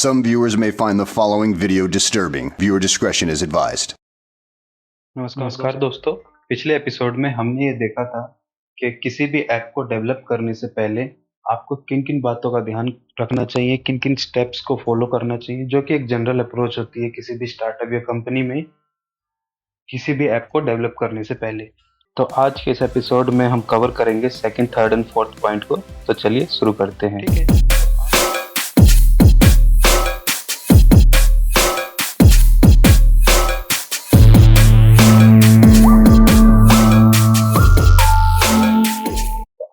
Some viewers may find the following video disturbing. Viewer discretion is advised. नमस्कार दोस्तों। पिछले episode में हमने ये देखा था कि किसी भी ऐप को डेवलप करने से पहले आपको किन किन बातों का ध्यान रखना चाहिए, किन किन स्टेप्स को फॉलो करना चाहिए, जो कि एक जनरल अप्रोच होती है किसी भी स्टार्टअप या कंपनी में किसी भी ऐप को डेवलप करने से पहले। तो आज के इस एपिसोड में हम कवर करेंगे second, third and fourth point को। तो चलिए शुरू करते हैं। ठीक है।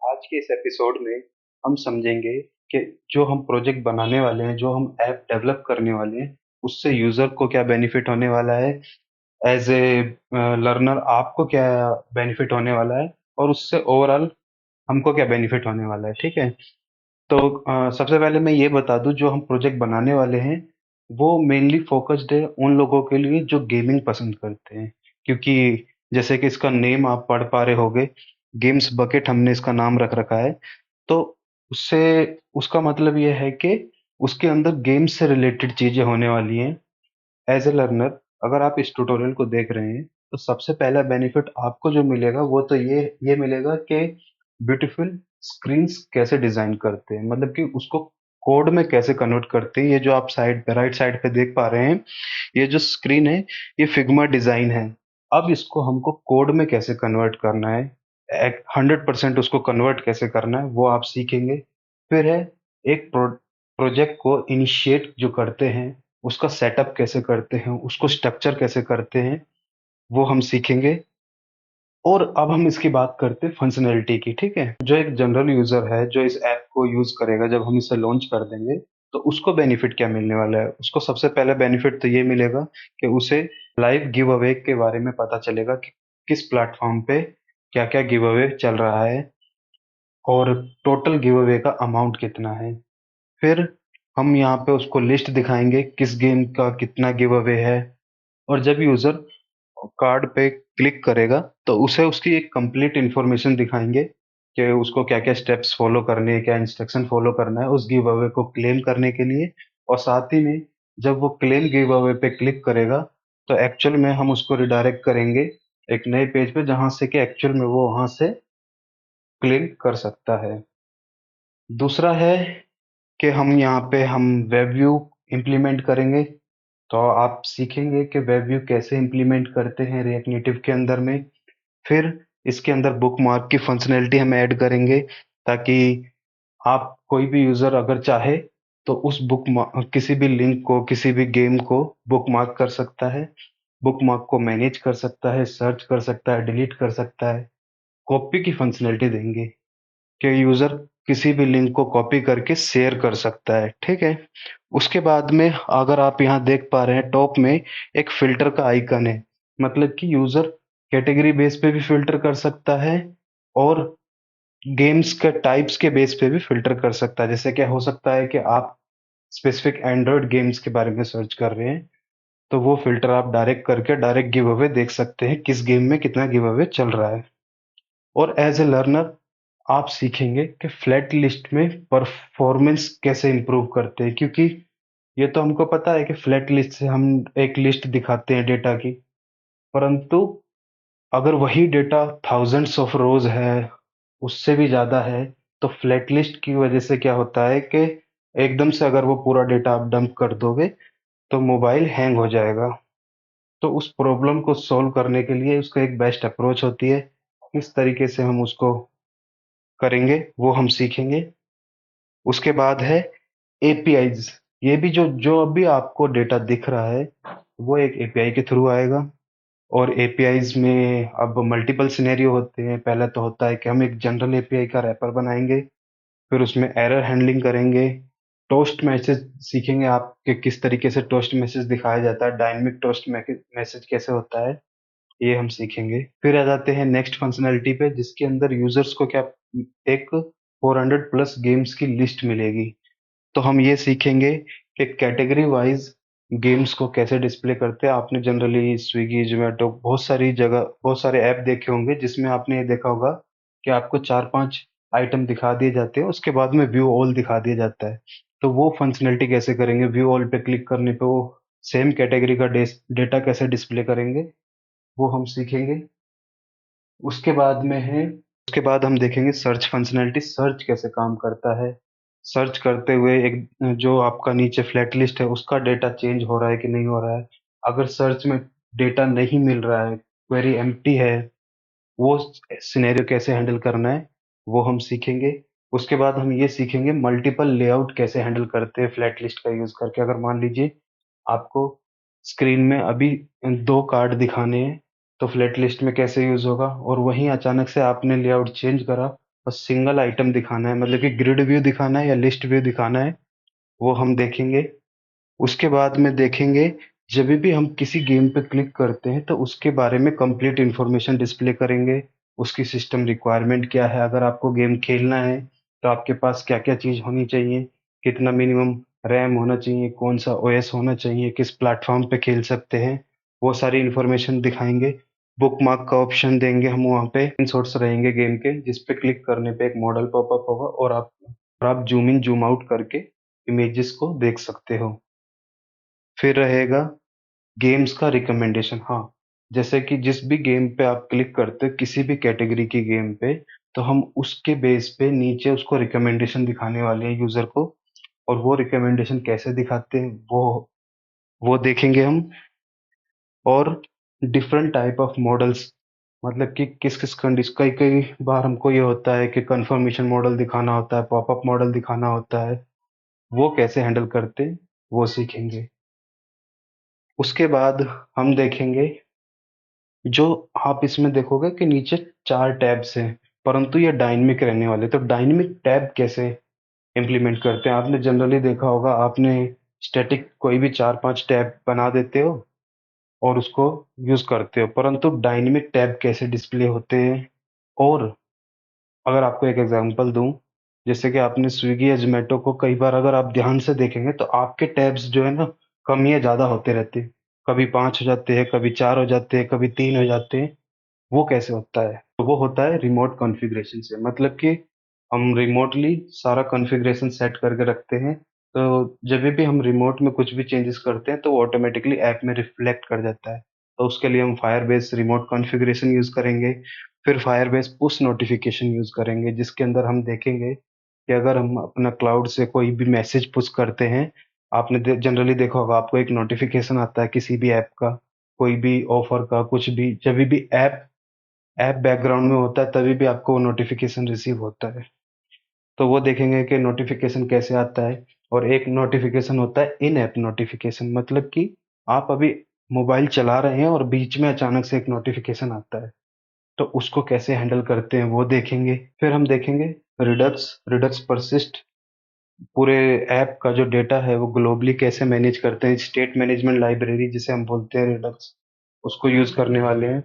आज के इस एपिसोड में हम समझेंगे कि जो हम प्रोजेक्ट बनाने वाले हैं, जो हम ऐप डेवलप करने वाले हैं, उससे यूजर को क्या बेनिफिट होने वाला है, एज ए लर्नर आपको क्या बेनिफिट होने वाला है, और उससे ओवरऑल हमको क्या बेनिफिट होने वाला है। ठीक है। तो सबसे पहले मैं ये बता दूं, जो हम प्रोजेक्ट बनाने वाले हैं वो मेनली फोकस्ड है उन लोगों के लिए जो गेमिंग पसंद करते हैं, क्योंकि जैसे कि इसका नेम आप पढ़ पा रहे होगे, गेम्स बकेट हमने इसका नाम रख रखा है। तो उससे उसका मतलब ये है कि उसके अंदर गेम्स से रिलेटेड चीजें होने वाली हैं। एज ए लर्नर अगर आप इस ट्यूटोरियल को देख रहे हैं तो सबसे पहला बेनिफिट आपको जो मिलेगा वो तो ये मिलेगा कि ब्यूटीफुल स्क्रीन्स कैसे डिजाइन करते हैं, मतलब कि उसको कोड में कैसे कन्वर्ट करते हैं। ये जो आप साइड पे, राइट साइड पे देख पा रहे हैं, ये जो स्क्रीन है ये फिग्मा डिजाइन है। अब इसको हमको कोड में कैसे कन्वर्ट करना है, 100% उसको कन्वर्ट कैसे करना है वो आप सीखेंगे। फिर है एक प्रोजेक्ट को इनिशिएट जो करते हैं उसका सेटअप कैसे करते हैं, उसको स्ट्रक्चर कैसे करते हैं, वो हम सीखेंगे। और अब हम इसकी बात करते हैं फंक्शनैलिटी की। ठीक है। जो एक जनरल यूजर है जो इस ऐप को यूज करेगा, जब हम इसे लॉन्च कर देंगे तो उसको बेनिफिट क्या मिलने वाला है। उसको सबसे पहले बेनिफिट तो ये मिलेगा कि उसे लाइव गिव अवे के बारे में पता चलेगा कि किस प्लेटफॉर्म पे क्या क्या गिव अवे चल रहा है और टोटल गिव अवे का अमाउंट कितना है। फिर हम यहाँ पे उसको लिस्ट दिखाएंगे किस गेम का कितना गिव अवे है। और जब यूजर कार्ड पे क्लिक करेगा तो उसे उसकी एक कंप्लीट इंफॉर्मेशन दिखाएंगे कि उसको क्या क्या स्टेप्स फॉलो करने हैं, क्या इंस्ट्रक्शन फॉलो करना है उस गिव अवे को क्लेम करने के लिए। और साथ ही में जब वो क्लेम गिव अवे पे क्लिक करेगा तो एक्चुअल में हम उसको रिडायरेक्ट करेंगे एक नए पेज पे, जहां से कि एक्चुअल में वो वहां से क्लेम कर सकता है। दूसरा है कि हम यहाँ पे हम वेब व्यू इम्प्लीमेंट करेंगे। तो आप सीखेंगे कि वेब व्यू कैसे इम्प्लीमेंट करते हैं रिएक्ट नेटिव के अंदर में। फिर इसके अंदर बुक मार्क की फंक्शनैलिटी हम ऐड करेंगे, ताकि आप कोई भी यूजर अगर चाहे तो उस किसी भी लिंक को, किसी भी गेम को बुक मार्क कर सकता है, बुक मार्क को मैनेज कर सकता है, सर्च कर सकता है, डिलीट कर सकता है। कॉपी की फंक्शनैलिटी देंगे कि यूजर किसी भी लिंक को कॉपी करके शेयर कर सकता है। ठीक है। उसके बाद में अगर आप यहाँ देख पा रहे हैं टॉप में एक फिल्टर का आइकन है, मतलब कि यूजर कैटेगरी बेस पे भी फिल्टर कर सकता है और गेम्स के टाइप्स के बेस पे भी फिल्टर कर सकता है। जैसे क्या हो सकता है कि आप स्पेसिफिक एंड्रॉयड गेम्स के बारे में सर्च कर रहे हैं तो वो फिल्टर आप डायरेक्ट करके डायरेक्ट गिव अवे देख सकते हैं किस गेम में कितना गिव अवे चल रहा है। और एज ए लर्नर आप सीखेंगे कि फ्लैट लिस्ट में परफॉर्मेंस कैसे इंप्रूव करते हैं, क्योंकि ये तो हमको पता है कि फ्लैट लिस्ट से हम एक लिस्ट दिखाते हैं डेटा की, परंतु अगर वही डेटा थाउजेंड्स ऑफ रोज है, उससे भी ज्यादा है, तो फ्लैट लिस्ट की वजह से क्या होता है कि एकदम से अगर वो पूरा डेटा आप डंप कर दोगे तो मोबाइल हैंग हो जाएगा। तो उस प्रॉब्लम को सॉल्व करने के लिए उसका एक बेस्ट अप्रोच होती है। किस तरीके से हम उसको करेंगे वो हम सीखेंगे। उसके बाद है एपीआईज। ये भी जो जो अभी आपको डेटा दिख रहा है वो एक एपीआई के थ्रू आएगा। और एपीआईज में अब मल्टीपल सिनेरियो होते हैं। पहला तो होता है कि हम एक जनरल एपीआई का रैपर बनाएंगे, फिर उसमें एरर हैंडलिंग करेंगे, टोस्ट मैसेज सीखेंगे आप कि किस तरीके से टोस्ट मैसेज दिखाया जाता है, डायनेमिक टोस्ट मैसेज कैसे होता है, ये हम सीखेंगे। फिर आ जाते हैं नेक्स्ट फंक्शनैलिटी पे, जिसके अंदर यूजर्स को क्या एक 400 प्लस गेम्स की लिस्ट मिलेगी। तो हम ये सीखेंगे कि कैटेगरी वाइज गेम्स को कैसे डिस्प्ले करते हैं। आपने जनरली स्विगी, जोमेटो, बहुत सारी जगह बहुत सारे ऐप देखे होंगे जिसमें आपने ये देखा होगा कि आपको 4-5 आइटम दिखा दिए जाते हैं, उसके बाद में व्यू ऑल दिखा दिया जाता है। तो वो फंक्शनैलिटी कैसे करेंगे, व्यू ऑल पे क्लिक करने पे वो सेम कैटेगरी का डेटा कैसे डिस्प्ले करेंगे, वो हम सीखेंगे। उसके बाद में है उसके बाद हम देखेंगे सर्च फंक्शनैलिटी, सर्च कैसे काम करता है। सर्च करते हुए एक जो आपका नीचे फ्लैट लिस्ट है उसका डेटा चेंज हो रहा है कि नहीं हो रहा है। अगर सर्च में डेटा नहीं मिल रहा है, क्वेरी एम्प्टी है, वो सिनेरियो कैसे हैंडल करना है, वो हम सीखेंगे। उसके बाद हम ये सीखेंगे मल्टीपल लेआउट कैसे हैंडल करते हैं फ्लैट लिस्ट का यूज करके। अगर मान लीजिए आपको स्क्रीन में अभी 2 कार्ड दिखाने हैं, तो फ्लैट लिस्ट में कैसे यूज होगा, और वहीं अचानक से आपने लेआउट चेंज करा और सिंगल आइटम दिखाना है, मतलब कि ग्रिड व्यू दिखाना है या लिस्ट व्यू दिखाना है, वो हम देखेंगे। उसके बाद में देखेंगे जब भी हम किसी गेम पे क्लिक करते हैं तो उसके बारे में कंप्लीट इंफॉर्मेशन डिस्प्ले करेंगे। उसकी सिस्टम रिक्वायरमेंट क्या है, अगर आपको गेम खेलना है तो आपके पास क्या-क्या चीज़ होनी चाहिए, कितना मिनिमम रैम होना चाहिए, कौन-सा ओएस होना चाहिए, किस प्लेटफ़ॉर्म पे खेल सकते हैं, वो सारी इंफॉर्मेशन दिखाएँगे। बुकमार्क का ऑप्शन देंगे हम वहाँ पे, स्क्रीनशॉट्स रहेंगे गेम के, जिस पे क्लिक करने पे एक मॉडल पॉपअप होगा और आप ज़ूम इन ज़ूम आउट करके इमेजेस को देख सकते हो। फिर रहेगा गेम्स का रिकमेंडेशन। हाँ, जैसे कि जिस भी गेम पे आप क्लिक करते हो, किसी भी कैटेगरी की गेम पे, तो हम उसके बेस पे नीचे उसको रिकमेंडेशन दिखाने वाले हैं यूज़र को, और वो रिकमेंडेशन कैसे दिखाते हैं, वो देखेंगे हम। और डिफरेंट टाइप ऑफ मॉडल्स, मतलब कि किस-किस कंडीश कई-कई बार हमको ये होता है कि कन्फर्मेशन मॉडल दिखाना होता है, पॉपअप मॉडल दिखाना होता है, वो कैसे हैंडल करते हैं, वो सीखेंगे। उसके बाद हम देखेंगे, जो आप इसमें देखोगे कि नीचे 4 टैब्स हैं, परंतु ये डायनामिक रहने वाले। तो डायनामिक टैब कैसे इम्प्लीमेंट करते हैं? आपने जनरली देखा होगा, आपने स्टैटिक कोई भी 4-5 टैब बना देते हो और उसको यूज़ करते हो, परंतु डायनामिक टैब कैसे डिस्प्ले होते हैं। और अगर आपको एक एग्ज़ाम्पल दूँ, जैसे कि आपने स्विगी या ज़ोमैटो को कई बार अगर आप ध्यान से देखेंगे तो आपके टैब्स जो है ना, कम या ज़्यादा होते रहते हैं। कभी 5 हो जाते हैं, कभी 4 हो जाते हैं, कभी 3 हो जाते हैं। वो कैसे होता है? तो वो होता है रिमोट कॉन्फ़िगरेशन से, मतलब कि हम रिमोटली सारा कॉन्फ़िगरेशन सेट करके रखते हैं। तो जभी भी हम रिमोट में कुछ भी चेंजेस करते हैं तो वो ऑटोमैटिकली ऐप में रिफ्लेक्ट कर जाता है। तो उसके लिए हम फायरबेस रिमोट कॉन्फ़िगरेशन यूज़ करेंगे। फिर फायरबेस पुश नोटिफ़िकेशन यूज़ करेंगे, जिसके अंदर हम देखेंगे कि अगर हम अपना क्लाउड से कोई भी मैसेज पुश करते हैं, आपने जनरली देखा होगा, आपको एक नोटिफ़िकेशन आता है किसी भी ऐप का, कोई भी ऑफ़र का, कुछ भी, जभी भी ऐप ऐप बैकग्राउंड में होता है तभी भी आपको वो नोटिफिकेशन रिसीव होता है। तो वो देखेंगे कि नोटिफिकेशन कैसे आता है। और एक नोटिफिकेशन होता है इन ऐप नोटिफिकेशन, मतलब कि आप अभी मोबाइल चला रहे हैं और बीच में अचानक से एक नोटिफिकेशन आता है, तो उसको कैसे हैंडल करते हैं वो देखेंगे। फिर हम देखेंगे रिडक्स रिडक्स परसिस्ट, पूरे ऐप का जो डेटा है वो ग्लोबली कैसे मैनेज करते हैं। स्टेट मैनेजमेंट लाइब्रेरी जिसे हम बोलते हैं रिडक्स, उसको यूज़ करने वाले हैं।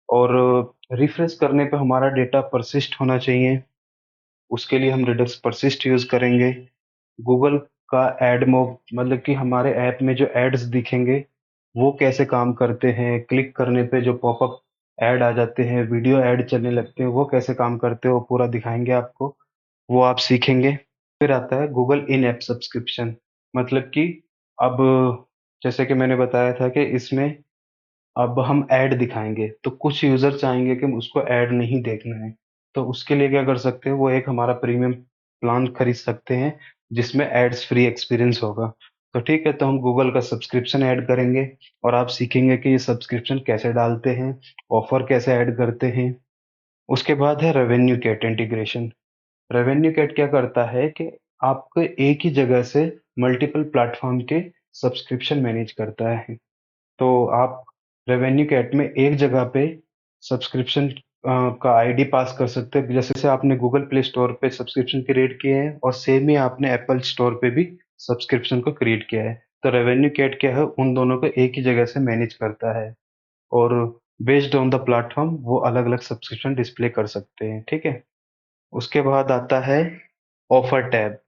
और रिफ्रेश करने पे हमारा डेटा परसिस्ट होना चाहिए, उसके लिए हम रिडक्स परसिस्ट यूज़ करेंगे। गूगल का एड मॉब, मतलब कि हमारे ऐप में जो एड्स दिखेंगे, वो कैसे काम करते हैं, क्लिक करने पे जो पॉपअप ऐड आ जाते हैं, वीडियो ऐड चलने लगते हैं, वो कैसे काम करते हैं, वो पूरा दिखाएँगे आपको, वो आप सीखेंगे। फिर आता है गूगल इन ऐप सब्सक्रिप्शन, मतलब कि अब जैसे कि मैंने बताया था कि इसमें अब हम ऐड दिखाएँगे, तो कुछ यूज़र चाहेंगे कि उसको ऐड नहीं देखना है, तो उसके लिए क्या कर सकते हैं, वो एक हमारा प्रीमियम प्लान खरीद सकते हैं, जिसमें एड्स फ्री एक्सपीरियंस होगा। तो ठीक है, तो हम गूगल का सब्सक्रिप्शन ऐड करेंगे और आप सीखेंगे कि ये सब्सक्रिप्शन कैसे डालते हैं, ऑफ़र कैसे ऐड करते हैं। उसके बाद है RevenueCat integration. RevenueCat क्या करता है कि आपको एक ही जगह से मल्टीपल प्लेटफ़ॉर्म के सब्सक्रिप्शन मैनेज करता है। तो आप रेवेन्यू कैट में एक जगह पे सब्सक्रिप्शन का आईडी पास कर सकते हैं। जैसे से आपने गूगल प्ले स्टोर पे सब्सक्रिप्शन क्रिएट किए हैं और सेम ही आपने एप्पल स्टोर पे भी सब्सक्रिप्शन को क्रिएट किया है। तो रेवेन्यू कैट क्या है, उन दोनों को एक ही जगह से मैनेज करता है, और बेस्ड ऑन द प्लेटफॉर्म वो अलग-अलग सब्सक्रिप्शन डिस्प्ले कर सकते हैं, ठीक है? उसके बाद आता है ऑफर टैब।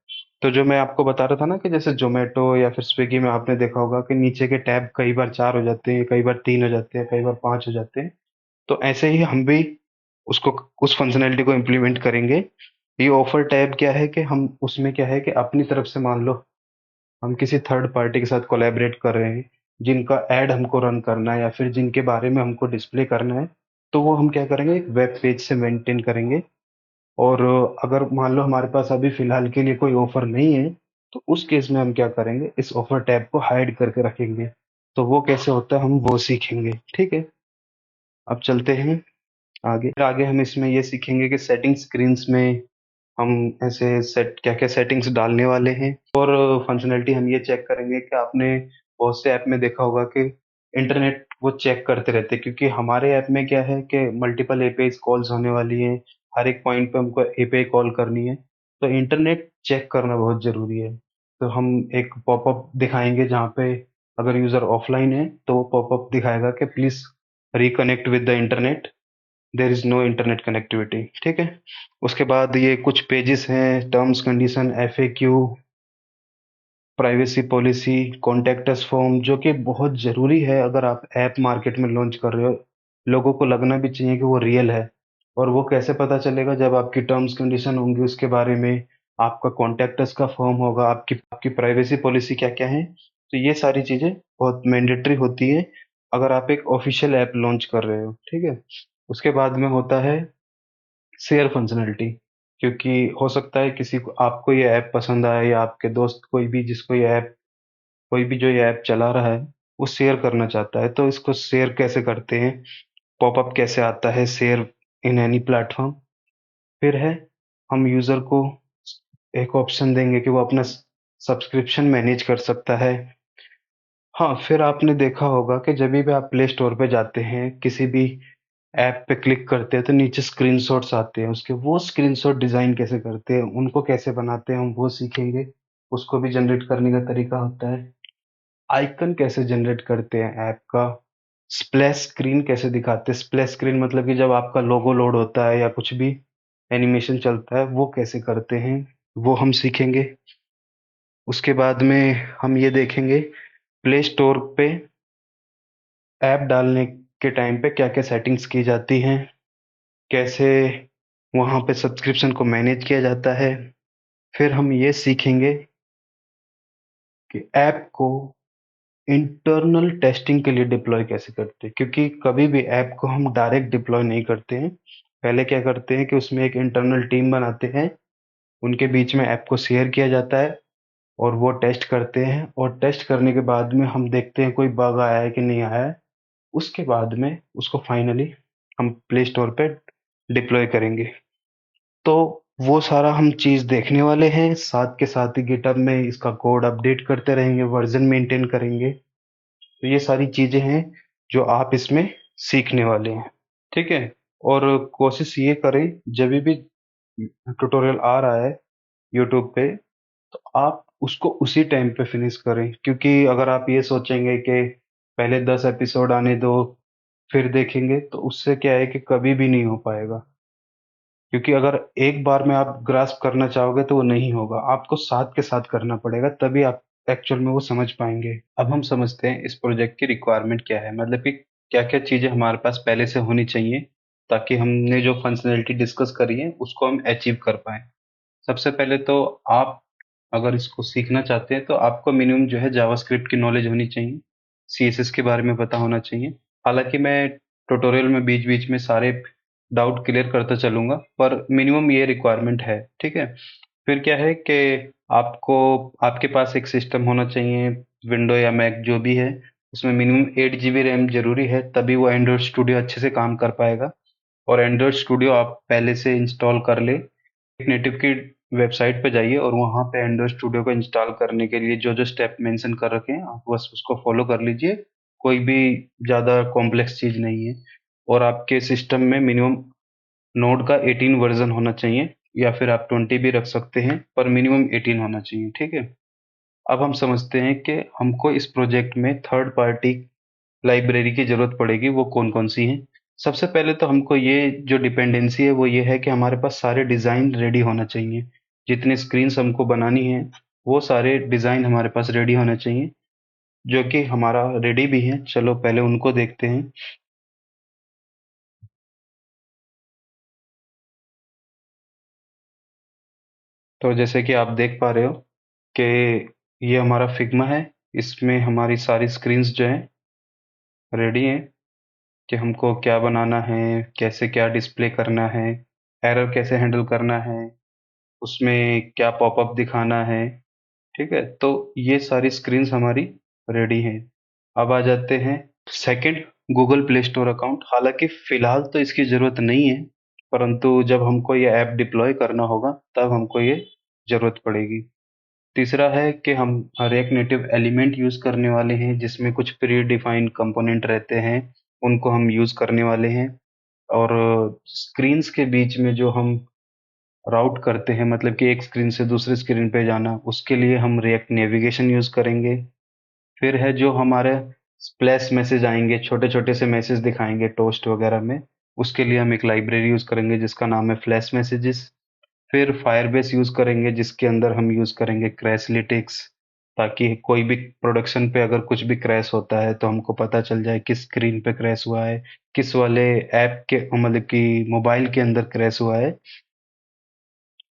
तो जो मैं आपको बता रहा था ना कि जैसे ज़ोमैटो या फिर स्विगी में आपने देखा होगा कि नीचे के टैब कई बार 4 हो जाते हैं, कई बार 3 हो जाते हैं, कई बार 5 हो जाते हैं। तो ऐसे ही हम भी उसको उस फंक्शनैलिटी को इम्प्लीमेंट करेंगे। ये ऑफर टैब क्या है कि हम उसमें क्या है कि अपनी तरफ से मान लो हम किसी थर्ड पार्टी के साथ कोलैबोरेट कर रहे हैं, जिनका ऐड हमको रन करना है या फिर जिनके बारे में हमको डिस्प्ले करना है, तो वो हम क्या करेंगे, एक वेब पेज से मेंटेन करेंगे। और अगर मान लो हमारे पास अभी फिलहाल के लिए कोई ऑफर नहीं है, तो उस केस में हम क्या करेंगे, इस ऑफर टैब को हाइड करके रखेंगे। तो वो कैसे होता है हम वो सीखेंगे, ठीक है। अब चलते हैं आगे। फिर आगे हम इसमें ये सीखेंगे कि सेटिंग स्क्रीन्स में हम ऐसे सेट क्या क्या सेटिंग्स डालने वाले हैं। और फंक्शनैलिटी हम ये चेक करेंगे कि आपने बहुत से ऐप में देखा होगा कि इंटरनेट वो चेक करते रहते हैं, क्योंकि हमारे ऐप में क्या है कि मल्टीपल एपीआई कॉल्स होने वाली हैं। हर एक पॉइंट पे हमको एपीआई कॉल करनी है, तो इंटरनेट चेक करना बहुत जरूरी है। तो हम एक पॉपअप दिखाएंगे जहाँ पे अगर यूजर ऑफलाइन है तो वो पॉपअप दिखाएगा कि please reconnect with the internet, there is no internet connectivity, ठीक है। उसके बाद ये कुछ पेजेस हैं, terms condition, FAQ, privacy policy, contact us form, जो कि बहुत ज़रूरी है अगर आप ऐप मार्केट में लॉन्च कर रहे हो। लोगों को लगना भी चाहिए कि वो रियल है। और वो कैसे पता चलेगा, जब आपकी टर्म्स कंडीशन होंगी उसके बारे में, आपका कॉन्टेक्ट अस का फॉर्म होगा, आपकी आपकी प्राइवेसी पॉलिसी क्या क्या है। तो ये सारी चीज़ें बहुत मैंडेटरी होती है अगर आप एक ऑफिशियल ऐप लॉन्च कर रहे हो, ठीक है। उसके बाद में होता है शेयर फंक्शनैलिटी, क्योंकि हो सकता है किसी को आपको ये ऐप पसंद आए या आपके दोस्त कोई भी जिसको ये ऐप कोई भी जो ये ऐप चला रहा है वो शेयर करना चाहता है, तो इसको शेयर कैसे करते हैं, पॉपअप कैसे आता है शेयर इन एनी प्लेटफॉर्म। फिर है हम यूजर को एक ऑप्शन देंगे कि वो अपना सब्सक्रिप्शन मैनेज कर सकता है। हाँ, फिर आपने देखा होगा कि जब भी आप प्ले स्टोर पे जाते हैं, किसी भी ऐप पे क्लिक करते हैं तो नीचे स्क्रीनशॉट्स आते हैं उसके, वो स्क्रीनशॉट डिजाइन कैसे करते हैं, उनको कैसे बनाते हैं, हम वो सीखेंगे। उसको भी जनरेट करने का तरीका होता है। आइकन कैसे जनरेट करते हैं ऐप का, स्प्लैश स्क्रीन कैसे दिखाते हैं, स्प्लैश स्क्रीन मतलब कि जब आपका लोगो लोड होता है या कुछ भी एनिमेशन चलता है वो कैसे करते हैं, वो हम सीखेंगे। उसके बाद में हम ये देखेंगे प्ले स्टोर पे ऐप डालने के टाइम पे क्या क्या सेटिंग्स की जाती हैं, कैसे वहाँ पे सब्सक्रिप्शन को मैनेज किया जाता है। फिर हम ये सीखेंगे कि ऐप को इंटरनल टेस्टिंग के लिए डिप्लॉय कैसे करते हैं, क्योंकि कभी भी ऐप को हम डायरेक्ट डिप्लॉय नहीं करते हैं। पहले क्या करते हैं कि उसमें एक इंटरनल टीम बनाते हैं, उनके बीच में ऐप को शेयर किया जाता है और वो टेस्ट करते हैं, और टेस्ट करने के बाद में हम देखते हैं कोई बग आया है कि नहीं आया है। उसके बाद में उसको फाइनली हम प्ले स्टोर पे डिप्लॉय करेंगे। तो वो सारा हम चीज़ देखने वाले हैं, साथ के साथ ही गिटहब में इसका कोड अपडेट करते रहेंगे, वर्जन मेंटेन करेंगे। तो ये सारी चीजें हैं जो आप इसमें सीखने वाले हैं, ठीक है। और कोशिश ये करें, जब भी ट्यूटोरियल आ रहा है यूट्यूब पे, तो आप उसको उसी टाइम पे फिनिश करें, क्योंकि अगर आप ये सोचेंगे कि पहले 10 एपिसोड आने दो फिर देखेंगे, तो उससे क्या है कि कभी भी नहीं हो पाएगा। क्योंकि अगर एक बार में आप ग्रास्प करना चाहोगे तो वो नहीं होगा, आपको साथ के साथ करना पड़ेगा, तभी आप एक्चुअल में वो समझ पाएंगे। अब हम समझते हैं इस प्रोजेक्ट की रिक्वायरमेंट क्या है, मतलब कि क्या क्या चीजें हमारे पास पहले से होनी चाहिए ताकि हमने जो फंक्शनैलिटी डिस्कस करी है उसको हम अचीव कर पाए। सबसे पहले तो आप अगर इसको सीखना चाहते हैं तो आपको मिनिमम जो है जावास्क्रिप्ट की नॉलेज होनी चाहिए, सीएसएस के बारे में पता होना चाहिए। हालांकि मैं ट्यूटोरियल में बीच बीच में सारे डाउट क्लियर करता चलूंगा, पर मिनिमम ये रिक्वायरमेंट है, ठीक है। फिर क्या है कि आपको आपके पास एक सिस्टम होना चाहिए, विंडो या मैक जो भी है, उसमें मिनिमम 8 GB रैम जरूरी है, तभी वो एंड्रॉयड स्टूडियो अच्छे से काम कर पाएगा। और एंड्रॉयड स्टूडियो आप पहले से इंस्टॉल कर ले, एक नेटिव की वेबसाइट पे जाइए और वहाँ पे एंड्रॉयड स्टूडियो को इंस्टॉल करने के लिए जो जो स्टेप मेंशन कर रखे हैं आप बस उसको फॉलो कर लीजिए। कोई भी ज़्यादा कॉम्प्लेक्स चीज़ नहीं है। और आपके सिस्टम में मिनिमम नोड का 18 वर्जन होना चाहिए, या फिर आप 20 भी रख सकते हैं, पर मिनिमम 18 होना चाहिए, ठीक है। अब हम समझते हैं कि हमको इस प्रोजेक्ट में थर्ड पार्टी लाइब्रेरी की जरूरत पड़ेगी, वो कौन कौन सी हैं। सबसे पहले तो हमको ये जो डिपेंडेंसी है वो ये है कि हमारे पास सारे डिज़ाइन रेडी होना चाहिए। जितने स्क्रीन्स हमको बनानी है वो सारे डिज़ाइन हमारे पास रेडी होने चाहिए, जो कि हमारा रेडी भी है। चलो पहले उनको देखते हैं। तो जैसे कि आप देख पा रहे हो कि ये हमारा फिग्मा है। इसमें हमारी सारी स्क्रीन्स जो हैं रेडी हैं कि हमको क्या बनाना है, कैसे क्या डिस्प्ले करना है, एरर कैसे हैंडल करना है, उसमें क्या पॉपअप दिखाना है। ठीक है, तो ये सारी स्क्रीन्स हमारी रेडी हैं। अब आ जाते हैं second, Google play store account. हालांकि फिलहाल तो इसकी ज़रूरत नहीं है, परंतु जब हमको ये ऐप डिप्लॉय करना होगा तब हमको ये ज़रूरत पड़ेगी। तीसरा है कि हम रिएक्ट नेटिव एलिमेंट यूज़ करने वाले हैं, जिसमें कुछ प्री डिफाइंड कंपोनेंट रहते हैं, उनको हम यूज़ करने वाले हैं। और स्क्रीन्स के बीच में जो हम राउट करते हैं, मतलब कि एक स्क्रीन से दूसरी स्क्रीन पे जाना, उसके लिए हम रिएक्ट नेविगेशन यूज़ करेंगे। फिर है जो हमारे स्प्लैश मैसेज आएंगे, छोटे छोटे से मैसेज दिखाएंगे टोस्ट वगैरह में, उसके लिए हम एक लाइब्रेरी यूज़ करेंगे जिसका नाम है फ्लैश मैसेजेस। फिर फायरबेस यूज़ करेंगे जिसके अंदर हम यूज़ करेंगे क्रैशलिटिक्स, ताकि कोई भी प्रोडक्शन पे अगर कुछ भी क्रैश होता है तो हमको पता चल जाए किस स्क्रीन पे क्रैश हुआ है, किस वाले ऐप के, मतलब कि मोबाइल के अंदर क्रैश हुआ है।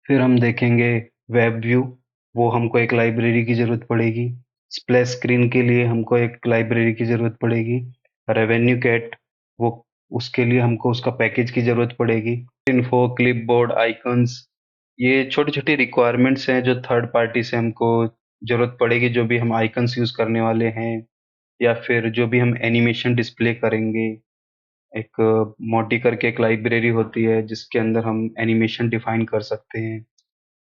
फिर हम देखेंगे वेब व्यू, वो हमको एक लाइब्रेरी की ज़रूरत पड़ेगी। स्प्लैश स्क्रीन के लिए हमको एक लाइब्रेरी की ज़रूरत पड़ेगी। रेवेन्यू कैट, वो उसके लिए हमको उसका पैकेज की ज़रूरत पड़ेगी। इन्फो, क्लिपबोर्ड, आइकन्स, ये छोटी छोटी रिक्वायरमेंट्स हैं जो थर्ड पार्टी से हमको ज़रूरत पड़ेगी, जो भी हम आइकन्स यूज़ करने वाले हैं या फिर जो भी हम एनिमेशन डिस्प्ले करेंगे। एक मोटी करके एक लाइब्रेरी होती है जिसके अंदर हम एनिमेशन डिफाइन कर सकते हैं।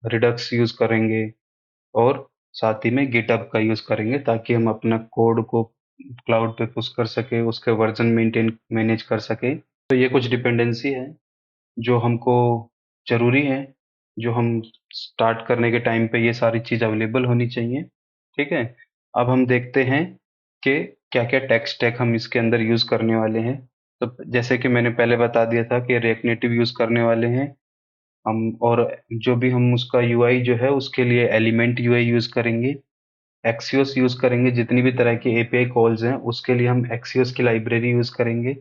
रिडक्स यूज़ करेंगे और साथ ही में गिटहब का यूज़ करेंगे ताकि हम अपना कोड को क्लाउड पे पुश कर सके, उसके वर्जन मेंटेन मैनेज कर सके। तो ये कुछ डिपेंडेंसी है जो हमको ज़रूरी है, जो हम स्टार्ट करने के टाइम पे ये सारी चीज़ अवेलेबल होनी चाहिए। ठीक है, अब हम देखते हैं कि क्या क्या टेक स्टैक हम इसके अंदर यूज़ करने वाले हैं। तो जैसे कि मैंने पहले बता दिया था कि रिएक्ट नेटिव यूज़ करने वाले हैं हम, और जो भी हम उसका यूआई जो है उसके लिए एलिमेंट यूआई यूज़ करेंगे। एक्सियोस यूज़ करेंगे, जितनी भी तरह की एपीआई कॉल्स हैं उसके लिए हम एक्सियोस की लाइब्रेरी यूज़ करेंगे।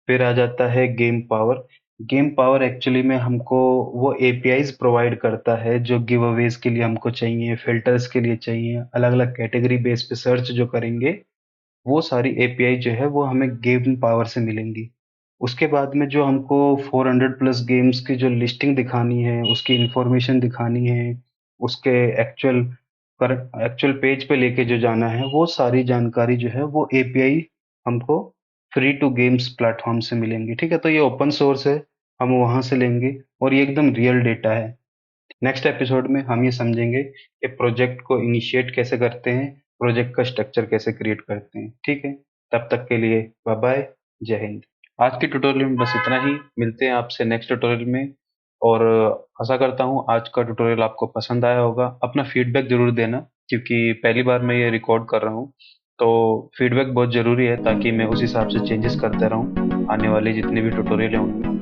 फिर आ जाता है game power. Game power actually में हमको वो एपीआईज प्रोवाइड करता है जो गिव अवेज के लिए हमको चाहिए, फिल्टर्स के लिए चाहिए, अलग अलग कैटेगरी बेस पे सर्च जो करेंगे, वो सारी एपीआई जो है वो हमें गेम पावर से मिलेंगी। उसके बाद में जो हमको 400 प्लस गेम्स की जो लिस्टिंग दिखानी है, उसकी इंफॉर्मेशन दिखानी है, उसके एक्चुअल पर एक्चुअल पेज पे लेके जो जाना है, वो सारी जानकारी जो है वो एपीआई हमको फ्री टू गेम्स प्लेटफॉर्म से मिलेंगी। ठीक है, तो ये ओपन सोर्स है, हम वहां से लेंगे और ये एकदम रियल डेटा है। नेक्स्ट एपिसोड में हम ये समझेंगे कि प्रोजेक्ट को इनिशिएट कैसे करते हैं, प्रोजेक्ट का स्ट्रक्चर कैसे क्रिएट करते हैं। ठीक है, तब तक के लिए बाय बाय, जय हिंद। आज के ट्यूटोरियल में बस इतना ही, मिलते हैं आपसे नेक्स्ट ट्यूटोरियल में। और आशा करता हूँ आज का ट्यूटोरियल आपको पसंद आया होगा। अपना फीडबैक जरूर देना, क्योंकि पहली बार मैं ये रिकॉर्ड कर रहा हूँ, तो फीडबैक बहुत ज़रूरी है ताकि मैं उस हिसाब से चेंजेस करते रहूँ आने वाले जितने भी ट्यूटोरियल हैं उनमें।